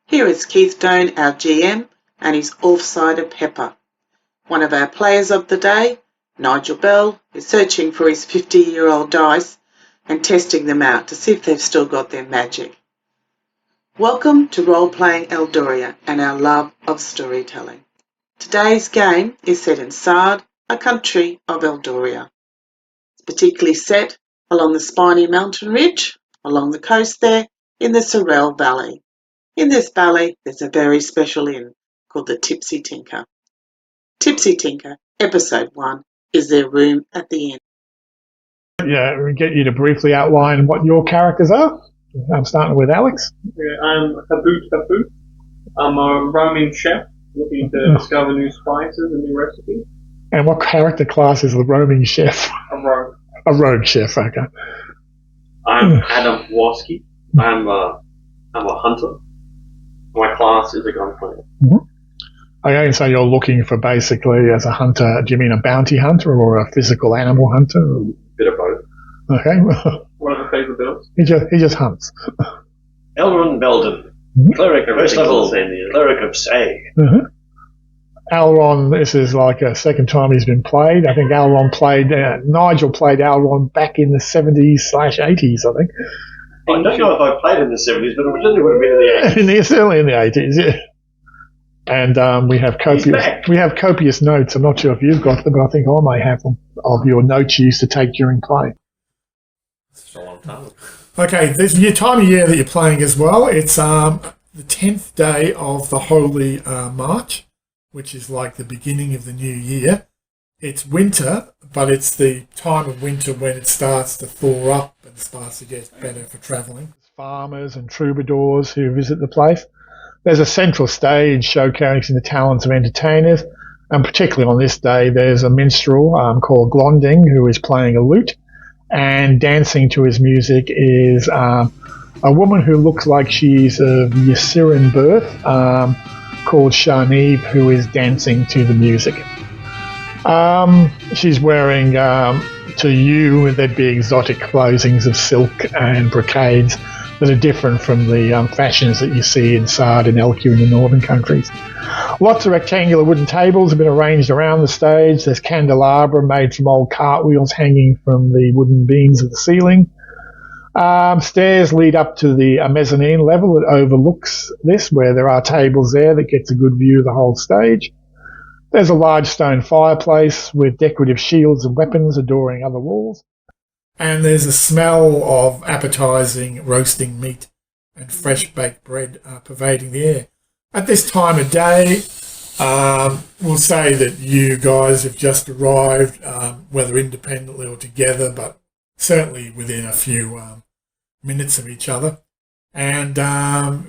Here is Keith Doan, our GM, and his offsider Pepper. One of our players of the day, Nigel Bell, is searching for his 50-year-old dice and testing them out to see if they've still got their magic. Welcome to Role-Playing Eldoria and our love of storytelling. Today's game is set in Sard, a country of Eldoria. It's particularly set along the spiny mountain ridge, along the coast there, in the Sorrel Valley. In this valley, there's a very special inn called the Tipsy Tinker. Tipsy Tinker, Episode 1, is their room at the inn. Yeah, we get you to briefly outline what your characters are. I'm starting with Alex. Yeah, I'm Haboot. I'm a roaming chef looking to discover new spices and new recipes. And what character class is the roaming chef? A rogue. A rogue chef, okay. I'm Adam Woski. I'm a hunter. My class is a gunfighter. Mm-hmm. Okay, so you're looking for basically as a hunter, do you mean a bounty hunter or a physical animal hunter? Bit of both. Okay. One of the favourite bills. He just hunts. Elrond Belden, cleric, first level, cleric of Say. Mm-hmm. Elrond, this is like a second time he's been played. I think Nigel played Elrond back in the 70s/80s, I think. I don't know if I played in the 70s, but it certainly would have been in the 80s. Certainly in the 80s, yeah. And we have copious notes. I'm not sure if you've got them, but I think I may have them, of your notes you used to take during play. It's a long time. Okay, there's your time of year that you're playing as well. It's the 10th day of the Holy March, which is like the beginning of the new year. It's winter, but it's the time of winter when it starts to thaw up and starts to get better for travelling. Farmers and troubadours who visit the place. There's a central stage showcasing the talents of entertainers, and particularly on this day, there's a minstrel called Glonding who is playing a lute, and dancing to his music is a woman who looks like she's of Yasiran birth, called Sharneve, who is dancing to the music. She's wearing, to you, there'd be exotic clothings of silk and brocades that are different from the fashions that you see in Sard and Elku in the northern countries. Lots of rectangular wooden tables have been arranged around the stage. There's candelabra made from old cartwheels hanging from the wooden beams of the ceiling. Stairs lead up to the mezzanine level that overlooks this, where there are tables there that gets a good view of the whole stage. There's a large stone fireplace with decorative shields and weapons adoring other walls. And there's a smell of appetising roasting meat and fresh baked bread pervading the air. At this time of day, we'll say that you guys have just arrived, whether independently or together, but certainly within a few minutes of each other. And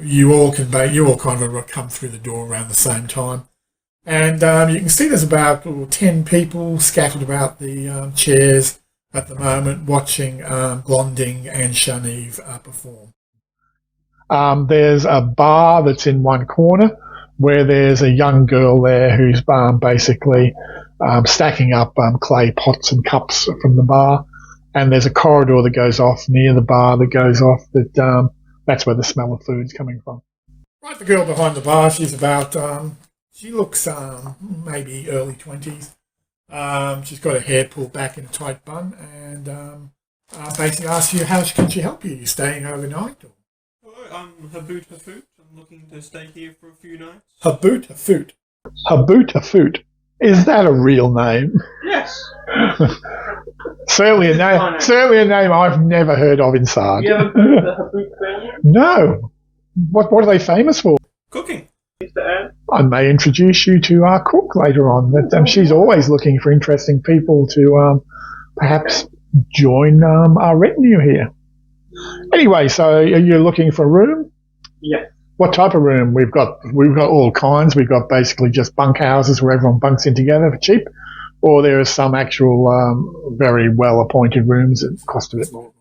you all kind of come through the door around the same time. And you can see there's about 10 people scattered about the chairs at the moment, watching Glonding and Sharneve perform. There's a bar that's in one corner where there's a young girl there who's basically stacking up clay pots and cups from the bar. And there's a corridor that goes off near the bar that goes off. That's where the smell of food's coming from. Right, the girl behind the bar, she's about, she looks maybe early 20s. She's got her hair pulled back in a tight bun, and basically asks you how can she help you. You staying overnight? Or? Hello, I'm Haboot. I'm looking to stay here for a few nights. Haboot. Haboot. Is that a real name? Yes. Certainly a name I've never heard of in Sard. You ever heard of the Haboot family? No. What are they famous for? Cooking. Mr. Anne? I may introduce you to our cook later on. But she's always looking for interesting people to perhaps join our retinue here. Anyway, so you're looking for a room? Yeah. What type of room? We've got all kinds. We've got basically just bunk houses where everyone bunks in together for cheap, or there are some actual very well appointed rooms that cost a bit more.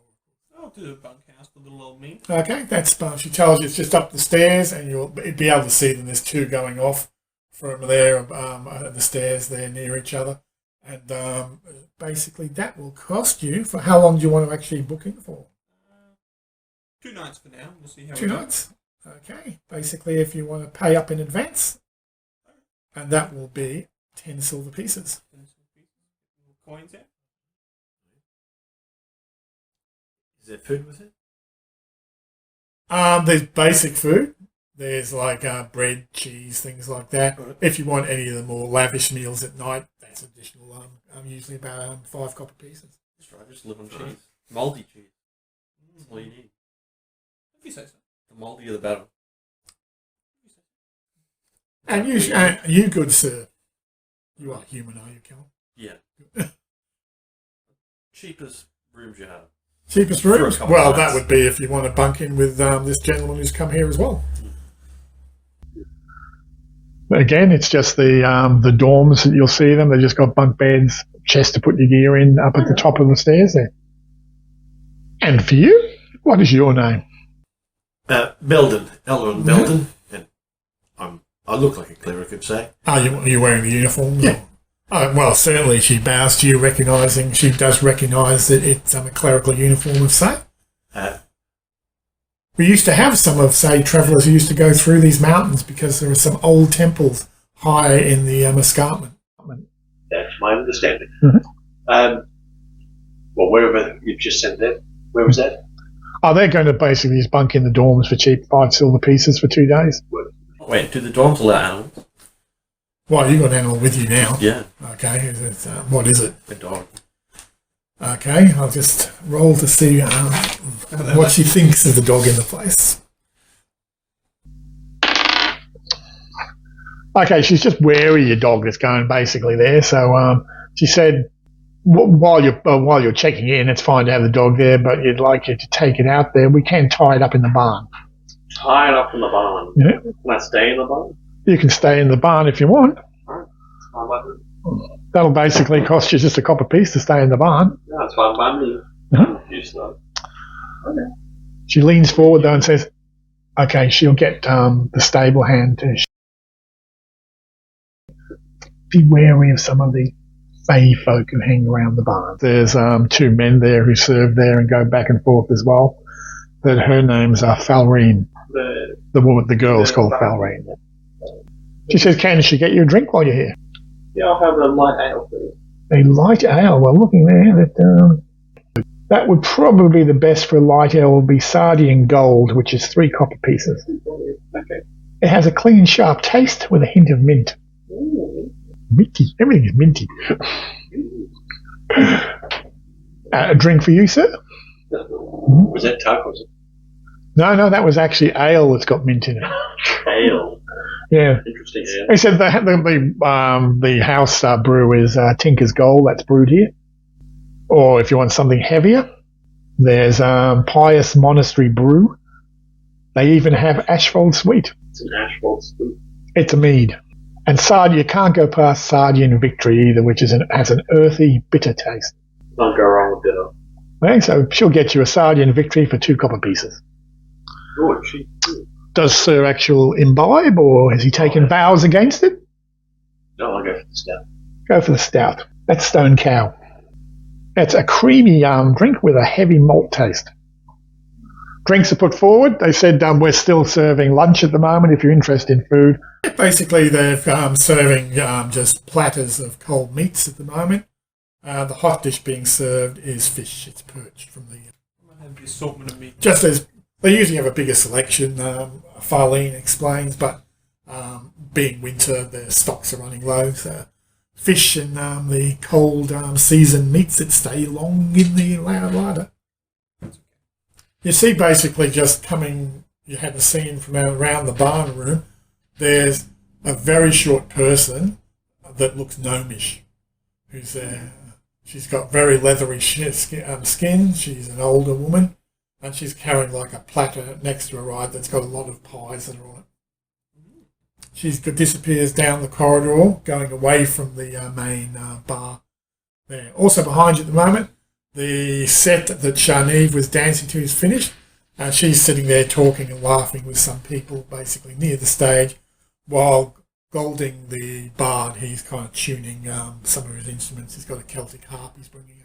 I'll do a bunkhouse for little old me. Okay, that's she tells you it's just up the stairs, and you'll be able to see them. There's two going off from there, the stairs there near each other, and basically that will cost you. For how long do you want to actually book in for? 2 nights for now. We'll see how 2 nights. Okay, basically if you want to pay up in advance, and that will be 10 silver pieces. Coins there. Is there food with it? There's basic food. There's like bread, cheese, things like that. If you want any of the more lavish meals at night, that's additional. Usually about 5 copper pieces. That's right, just live on cheese. Mouldy cheese. That's all you need. If you say so. The mouldy of the battle. And you good sir. You are human, are you, Cal? Yeah. Cheapest rooms you have. Cheapest For a rooms? couple Well, of that nights. would be if you want to bunk in with this gentleman who's come here as well. But again, it's just the dorms that you'll see them. They've just got bunk beds, chest to put your gear in up at the top of the stairs there. And for you, what is your name? Belden. Elrond Belden. And I look like a cleric, I'd say. Are you wearing the uniform? Yeah. Well, certainly she bows to you, recognising she does recognise that it's a clerical uniform of Say. We used to have some of Say travellers who used to go through these mountains because there are some old temples high in the escarpment. That's my understanding. Mhm. Well, wherever you've just sent them, where was that? Oh, they're going to basically just bunk in the dorms for cheap 5 silver pieces for 2 days. Wait, do the dorms allow animals? Well, you got an animal with you now. Yeah, Okay, what is it? a dog. Okay, I'll just roll to see what she thinks of the dog in the place. Okay, she's just wary of your dog that's going basically there. So she said, while you're checking in, it's fine to have the dog there, but you'd like you to take it out there. We can tie it up in the barn. Tie it up in the barn. Yeah. Can I stay in the barn? You can stay in the barn if you want. Alright. I like it. That'll basically cost you just a copper piece to stay in the barn. Yeah, it's fine by me. Uh-huh. Used to She leans forward though and says, okay, she'll get the stable hand to be wary of some of the fey folk who hang around the barn. There's 2 men there who serve there and go back and forth as well. But her names are Falreen. The girl's called Falreen. She says, can she get you a drink while you're here? Yeah, I'll have a light ale, please. A light ale. Well, looking there, that would probably be the best for a light ale would be Sardian Gold, which is 3 copper pieces. Okay. It has a clean, sharp taste with a hint of mint. Ooh. Minty. Everything is minty. A drink for you, sir? Was that Tuck, was it? No, that was actually ale that's got mint in it. Ale. Yeah. Interesting ale. They said the house brew is Tinker's Gold, that's brewed here. Or if you want something heavier, there's Pious Monastery Brew. They even have Ashfold Sweet. It's an Ashford spoon. It's a mead. And you can't go past Sardian Victory either, which has an earthy, bitter taste. Can't go wrong with bitter. Okay, so she'll get you a Sardian Victory for 2 copper pieces. Oh, cheap. Does Sir actual imbibe, or has he taken vows against it? No, I'll go for the stout. Go for the stout. That's Stone Cow. It's a creamy drink with a heavy malt taste. Drinks are put forward. They said we're still serving lunch at the moment if you're interested in food. Basically, they're serving just platters of cold meats at the moment. The hot dish being served is fish. It's perched from the... I have the assortment of meat. Just as they usually have a bigger selection, Farlene explains, but being winter, their stocks are running low. So fish and the cold seasoned meats that stay long in the larder. You see basically just coming, you had a scene from around the barn room, there's a very short person that looks gnomish who's there. She's got very leathery skin, she's an older woman, and she's carrying like a platter next to her right that's got a lot of pies that are on it. She disappears down the corridor, going away from the main bar there. Also behind you at the moment, the set that Sharnive was dancing to is finished. She's sitting there talking and laughing with some people basically near the stage, while Golding, the bard, he's kind of tuning some of his instruments. He's got a Celtic harp he's bringing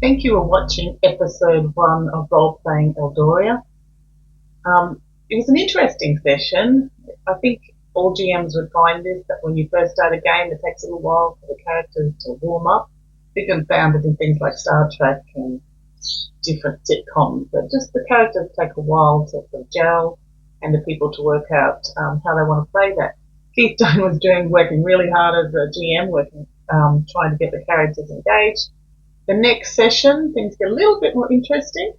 Thank you for watching episode 1 of Roleplaying Eldoria. It was an interesting session. I think all GMs would find this, that when you first start a game, it takes a little while for the characters to warm up. I think I've found it in things like Star Trek and different sitcoms, but just the characters take a while to sort of gel and the people to work out how they want to play that. Keystone was working really hard as a GM, trying to get the characters engaged. The next session, things get a little bit more interesting.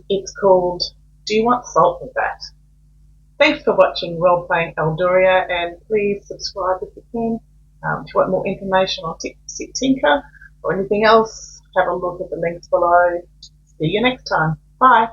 It's called Do You Want Salt with That? Thanks for watching Roleplaying Eldoria, and please subscribe if you can. If you want more information on Tipsy Tinker or anything else, have a look at the links below. See you next time. Bye.